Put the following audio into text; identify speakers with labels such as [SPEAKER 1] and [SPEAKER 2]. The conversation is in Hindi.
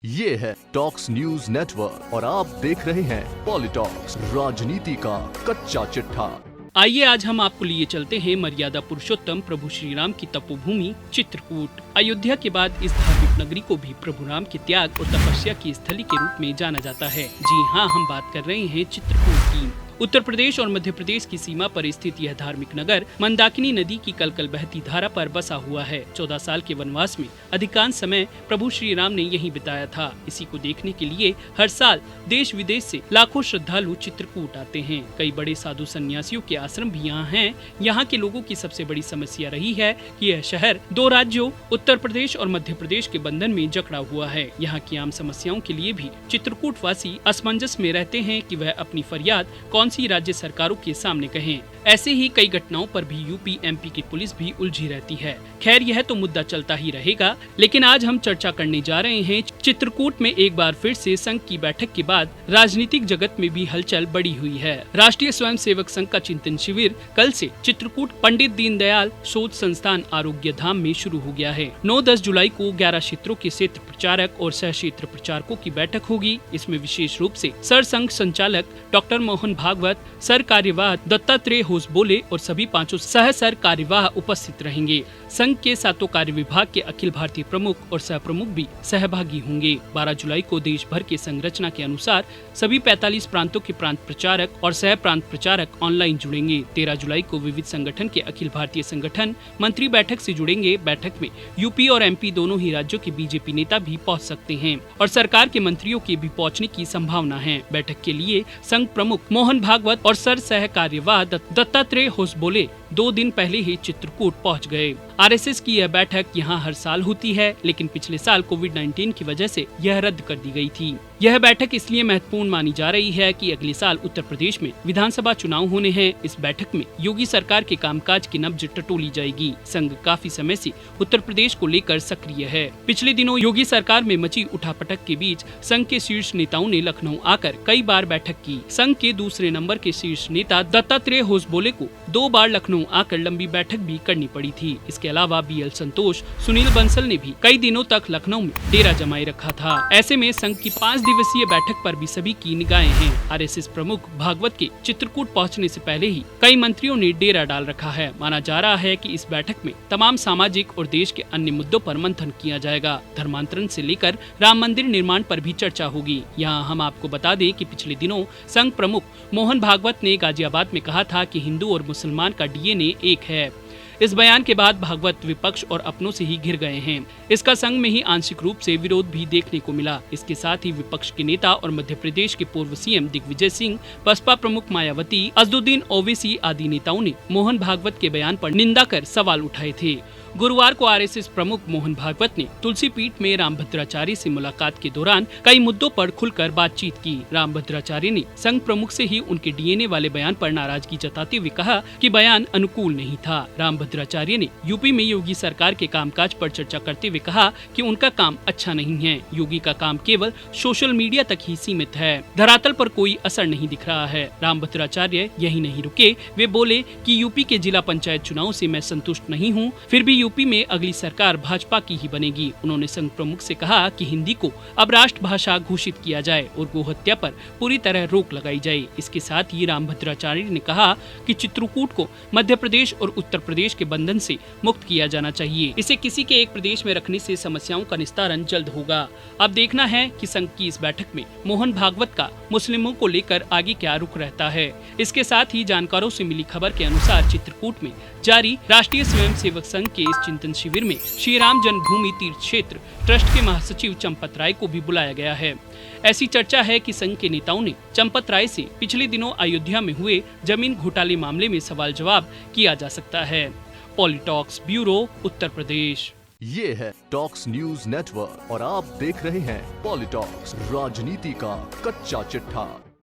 [SPEAKER 1] ये है टॉक्स न्यूज नेटवर्क और आप देख रहे हैं पॉलिटॉक्स, राजनीति का कच्चा चिट्ठा।
[SPEAKER 2] आइए आज हम आपको लिए चलते हैं मर्यादा पुरुषोत्तम प्रभु श्री राम की तपोभूमि चित्रकूट। अयोध्या के बाद इस धार्मिक नगरी को भी प्रभु राम के त्याग और तपस्या की स्थली के रूप में जाना जाता है। जी हाँ, हम बात कर रहे हैं चित्रकूट की। उत्तर प्रदेश और मध्य प्रदेश की सीमा पर स्थित यह धार्मिक नगर मंदाकिनी नदी की कलकल बहती धारा पर बसा हुआ है। 14 साल के वनवास में अधिकांश समय प्रभु श्री राम ने यहीं बिताया था। इसी को देखने के लिए हर साल देश विदेश से लाखों श्रद्धालु चित्रकूट आते हैं। कई बड़े साधु सन्यासियों के आश्रम भी यहाँ हैं। यहाँ के लोगों की सबसे बड़ी समस्या रही है कि यह शहर दो राज्यों उत्तर प्रदेश और मध्य प्रदेश के बंधन में जकड़ा हुआ है। यहाँ की आम समस्याओं के लिए भी चित्रकूट वासी असमंजस में रहते हैं कि वह अपनी फरियाद कौन सी राज्य सरकारों के सामने कहें। ऐसे ही कई घटनाओं पर भी यूपी एमपी की पुलिस भी उलझी रहती है। खैर, यह तो मुद्दा चलता ही रहेगा, लेकिन आज हम चर्चा करने जा रहे हैं चित्रकूट में एक बार फिर से संघ की बैठक के बाद राजनीतिक जगत में भी हलचल बढ़ी हुई है। राष्ट्रीय स्वयंसेवक संघ का चिंतन शिविर कल से चित्रकूट पंडित दीनदयाल शोध संस्थान आरोग्य धाम में शुरू हो गया है। 9-10 जुलाई को 11 क्षेत्रों के क्षेत्र प्रचारक और सह क्षेत्र प्रचारकों की बैठक होगी। इसमें विशेष रूप से सर संघ संचालक डॉक्टर मोहन भागवत, सर कार्यवाह दत्तात्रेय होसबोले और सभी 5 सह सर कार्यवाह उपस्थित रहेंगे। संघ के 7 कार्य विभाग के अखिल भारतीय प्रमुख और सह प्रमुख भी सहभागी होंगे। 12 जुलाई को देश भर के संरचना के अनुसार सभी 45 प्रांतों के प्रांत प्रचारक और सह प्रांत प्रचारक ऑनलाइन जुड़ेंगे। 13 जुलाई को विविध संगठन के अखिल भारतीय संगठन मंत्री बैठक से जुड़ेंगे। बैठक में यूपी और एमपी दोनों ही राज्यों के बीजेपी नेता भी पहुंच सकते हैं और सरकार के मंत्रियों के भी पहुंचने की संभावना है। बैठक के लिए संघ प्रमुख मोहन भागवत और सर सह कार्यवाह दत्तात्रेय होसबोले 2 दिन पहले ही चित्रकूट पहुंच गए। आरएसएस की यह बैठक यहां हर साल होती है, लेकिन पिछले साल कोविड-19 की वजह से यह रद्द कर दी गई थी। यह बैठक इसलिए महत्वपूर्ण मानी जा रही है कि अगले साल उत्तर प्रदेश में विधानसभा चुनाव होने हैं। इस बैठक में योगी सरकार के कामकाज की नब्ज टटोली जाएगी। संघ काफी समय से उत्तर प्रदेश को लेकर सक्रिय है। पिछले दिनों योगी सरकार में मची उठापटक के बीच संघ के शीर्ष नेताओं ने लखनऊ आकर कई बार बैठक की। संघ के दूसरे नंबर के शीर्ष नेता दत्तात्रेय होसबोले को 2 बार लखनऊ आकर लंबी बैठक भी करनी पड़ी थी। इसके अलावा बीएल संतोष, सुनील बंसल ने भी कई दिनों तक लखनऊ में डेरा जमाए रखा था। ऐसे में संघ की 5 दिवसीय बैठक पर भी सभी की निगाहें हैं। आरएसएस प्रमुख भागवत के चित्रकूट पहुंचने से पहले ही कई मंत्रियों ने डेरा डाल रखा है। माना जा रहा है कि इस बैठक में तमाम सामाजिक और देश के अन्य मुद्दों पर मंथन किया जाएगा। धर्मांतरण से लेकर राम मंदिर निर्माण पर भी चर्चा होगी। यहाँ हम आपको बता दें कि पिछले दिनों संघ प्रमुख मोहन भागवत ने गाजियाबाद में कहा था कि हिंदू और मुसलमान का डीएनए एक है। इस बयान के बाद भागवत विपक्ष और अपनों से ही घिर गए हैं। इसका संघ में ही आंशिक रूप से विरोध भी देखने को मिला। इसके साथ ही विपक्ष के नेता और मध्य प्रदेश के पूर्व सीएम दिग्विजय सिंह, बसपा प्रमुख मायावती, असदुद्दीन ओवैसी आदि नेताओं ने मोहन भागवत के बयान पर निंदा कर सवाल उठाए थे। गुरुवार को आरएसएस प्रमुख मोहन भागवत ने तुलसी पीठ में रामभद्राचार्य से मुलाकात के दौरान कई मुद्दों पर खुलकर बातचीत की। रामभद्राचार्य ने संघ प्रमुख से ही उनके डीएनए वाले बयान पर नाराजगी जताते हुए कहा कि बयान अनुकूल नहीं था। रामभद्राचार्य ने यूपी में योगी सरकार के कामकाज पर चर्चा करते हुए कहा कि उनका काम अच्छा नहीं है। योगी का काम केवल सोशल मीडिया तक ही सीमित है, धरातल पर कोई असर नहीं दिख रहा है। रामभद्राचार्य यही नहीं रुके, वे बोले कि यूपी के जिला पंचायत चुनाव से मैं संतुष्ट नहीं हूँ, फिर भी यूपी में अगली सरकार भाजपा की ही बनेगी। उन्होंने संघ प्रमुख से कहा कि हिंदी को अब राष्ट्रभाषा घोषित किया जाए और गोहत्या पर पूरी तरह रोक लगाई जाए। इसके साथ ही रामभद्राचार्य ने कहा कि चित्रकूट को मध्य प्रदेश और उत्तर प्रदेश के बंधन से मुक्त किया जाना चाहिए। इसे किसी के एक प्रदेश में रखने से समस्याओं का निस्तारण जल्द होगा। अब देखना है कि संघ की इस बैठक में मोहन भागवत का मुस्लिमों को लेकर आगे क्या रुख रहता है। इसके साथ ही जानकारों से मिली खबर के अनुसार चित्रकूट में जारी राष्ट्रीय स्वयंसेवक संघ के इस चिंतन शिविर में श्री राम जन्मभूमि तीर्थ क्षेत्र ट्रस्ट के महासचिव चंपत राय को भी बुलाया गया है। ऐसी चर्चा है कि संघ के नेताओं ने चंपत राय से पिछले दिनों अयोध्या में हुए जमीन घोटाले मामले में सवाल जवाब किया जा सकता है। पॉलिटॉक्स ब्यूरो, उत्तर प्रदेश।
[SPEAKER 1] ये है टॉक्स न्यूज नेटवर्क और आप देख रहे हैं पॉलिटॉक्स, राजनीति का कच्चा चिट्ठा।